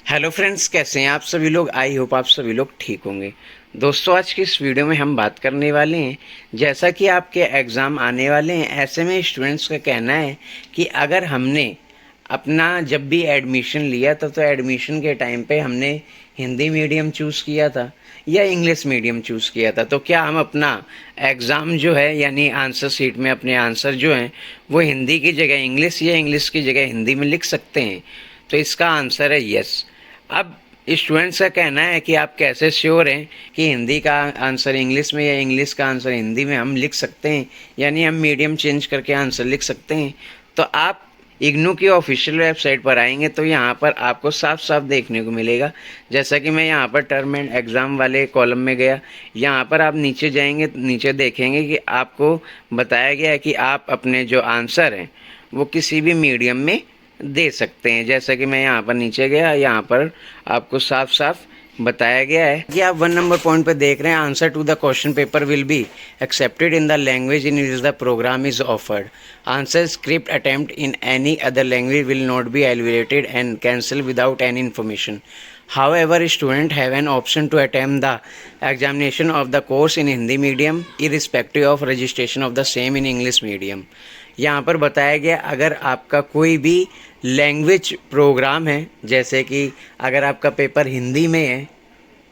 Hello friends, कैसे हैं आप सभी लोग। आई होप आप सभी लोग ठीक होंगे। दोस्तों, आज की इस वीडियो में हम बात करने वाले हैं, जैसा कि आपके एग्ज़ाम आने वाले हैं, ऐसे में स्टूडेंट्स का कहना है कि अगर हमने अपना जब भी एडमिशन लिया था तो एडमिशन के टाइम पे हमने हिंदी मीडियम चूज़ किया था या इंग्लिश मीडियम चूज़ किया था, तो क्या हम अपना एग्ज़ाम जो है यानी आंसर शीट में अपने आंसर जो हैं वो हिंदी की जगह इंग्लिश या इंग्लिश की जगह हिंदी में लिख सकते हैं। तो इसका आंसर है यस। अब स्टूडेंट्स का कहना है कि आप कैसे श्योर हैं कि हिंदी का आंसर इंग्लिश में या इंग्लिश का आंसर हिंदी में हम लिख सकते हैं, यानी हम मीडियम चेंज करके आंसर लिख सकते हैं। तो आप इग्नू की ऑफिशियल वेबसाइट पर आएंगे तो यहाँ पर आपको साफ साफ देखने को मिलेगा। जैसा कि मैं यहाँ पर टर्म एंड एग्ज़ाम वाले कॉलम में गया, यहाँ पर आप नीचे जाएंगे, नीचे देखेंगे कि आपको बताया गया है कि आप अपने जो आंसर हैं वो किसी भी मीडियम में दे सकते हैं। जैसा कि मैं यहाँ पर नीचे गया, यहाँ पर आपको साफ साफ बताया गया है कि आप 1 नंबर पॉइंट पे देख रहे हैं, answer to the question paper will be accepted in the language in which the programme is offered. Answer script attempt in any other language will not be elevated and cancel without any information. However, students have an option to attempt the examination of the course in Hindi medium irrespective of registration of the same in English medium। यहाँ पर बताया गया अगर आपका कोई भी language program है, जैसे कि अगर आपका पेपर हिंदी में है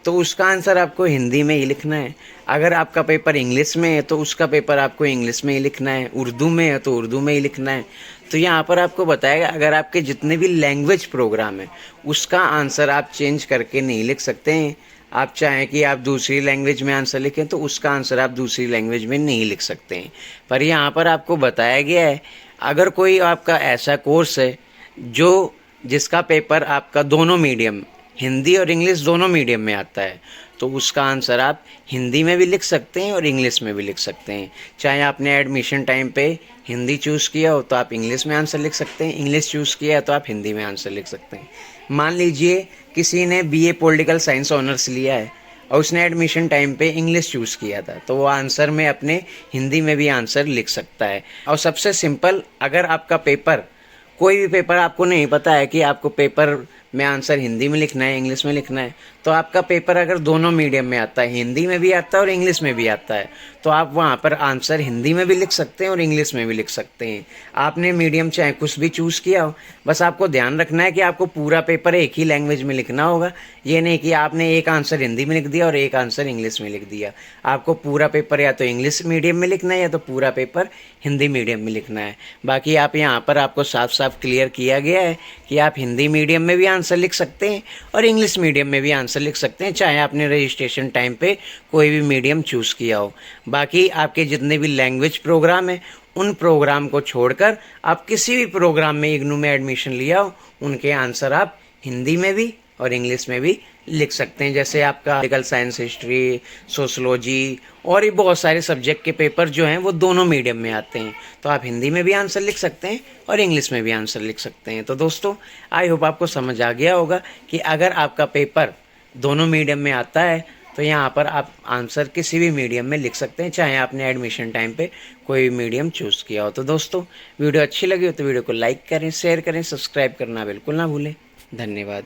तो उसका आंसर आपको हिंदी में ही लिखना है। अगर आपका पेपर इंग्लिश में है तो उसका पेपर आपको इंग्लिश में ही लिखना है। उर्दू में है तो उर्दू में ही लिखना है। तो यहाँ पर आपको बताएगा अगर आपके जितने भी लैंग्वेज प्रोग्राम है उसका आंसर आप चेंज करके नहीं लिख सकते हैं। आप चाहें कि आप दूसरी लैंग्वेज में आंसर लिखें तो उसका आंसर आप दूसरी लैंग्वेज में नहीं लिख सकते हैं। पर यहाँ पर आपको बताया गया है अगर कोई आपका ऐसा कोर्स है जो जिसका पेपर आपका दोनों मीडियम हिंदी और इंग्लिश दोनों मीडियम में आता है तो उसका आंसर आप हिंदी में भी लिख सकते हैं और इंग्लिश में भी लिख सकते हैं। चाहे आपने एडमिशन टाइम पे हिंदी चूज़ किया हो तो आप इंग्लिश में आंसर लिख सकते हैं, इंग्लिश चूज़ किया है तो आप हिंदी में आंसर लिख सकते हैं। मान लीजिए किसी ने बीए पॉलिटिकल साइंस ऑनर्स लिया है और उसने एडमिशन टाइम पे इंग्लिश चूज़ किया था तो वो आंसर में अपने हिंदी में भी आंसर लिख सकता है। और सबसे सिंपल, अगर आपका पेपर कोई भी पेपर आपको नहीं पता है कि आपको पेपर में आंसर हिंदी में लिखना है इंग्लिश में लिखना है, तो आपका पेपर अगर दोनों मीडियम में आता है, हिंदी में भी आता है और इंग्लिश में भी आता है, तो आप वहाँ पर आंसर हिंदी में भी लिख सकते हैं और इंग्लिश में भी लिख सकते हैं। आपने मीडियम चाहे कुछ भी चूज़ किया हो, बस आपको ध्यान रखना है कि आपको पूरा पेपर एक ही लैंग्वेज में लिखना होगा। ये नहीं कि आपने एक आंसर हिंदी में लिख दिया और एक आंसर इंग्लिश में लिख दिया। आपको पूरा पेपर या तो इंग्लिश मीडियम में लिखना है या तो पूरा पेपर हिंदी मीडियम में लिखना है। बाकी आप यहाँ पर आपको साफ साफ क्लियर किया गया है कि आप हिंदी मीडियम में भी आंसर लिख सकते हैं और इंग्लिश मीडियम में भी आंसर लिख सकते हैं, चाहे आपने रजिस्ट्रेशन टाइम पे कोई भी मीडियम चूज़ किया हो। बाकी आपके जितने भी लैंग्वेज प्रोग्राम है उन प्रोग्राम को छोड़कर आप किसी भी प्रोग्राम में इग्नू में एडमिशन लिया हो उनके आंसर आप हिंदी में भी और इंग्लिश में भी लिख सकते हैं। जैसे आपका पॉलिटिकल साइंस, हिस्ट्री, सोशलॉजी और भी बहुत सारे सब्जेक्ट के पेपर जो हैं वो दोनों मीडियम में आते हैं, तो आप हिंदी में भी आंसर लिख सकते हैं और इंग्लिश में भी आंसर लिख सकते हैं। तो दोस्तों, आई होप आपको समझ आ गया होगा कि अगर आपका पेपर दोनों मीडियम में आता है तो यहाँ पर आप आंसर किसी भी मीडियम में लिख सकते हैं, चाहे आपने एडमिशन टाइम पे कोई भी मीडियम चूज़ किया हो। तो दोस्तों, वीडियो अच्छी लगी हो तो वीडियो को लाइक करें, शेयर करें, सब्सक्राइब करना बिल्कुल ना भूलें। धन्यवाद।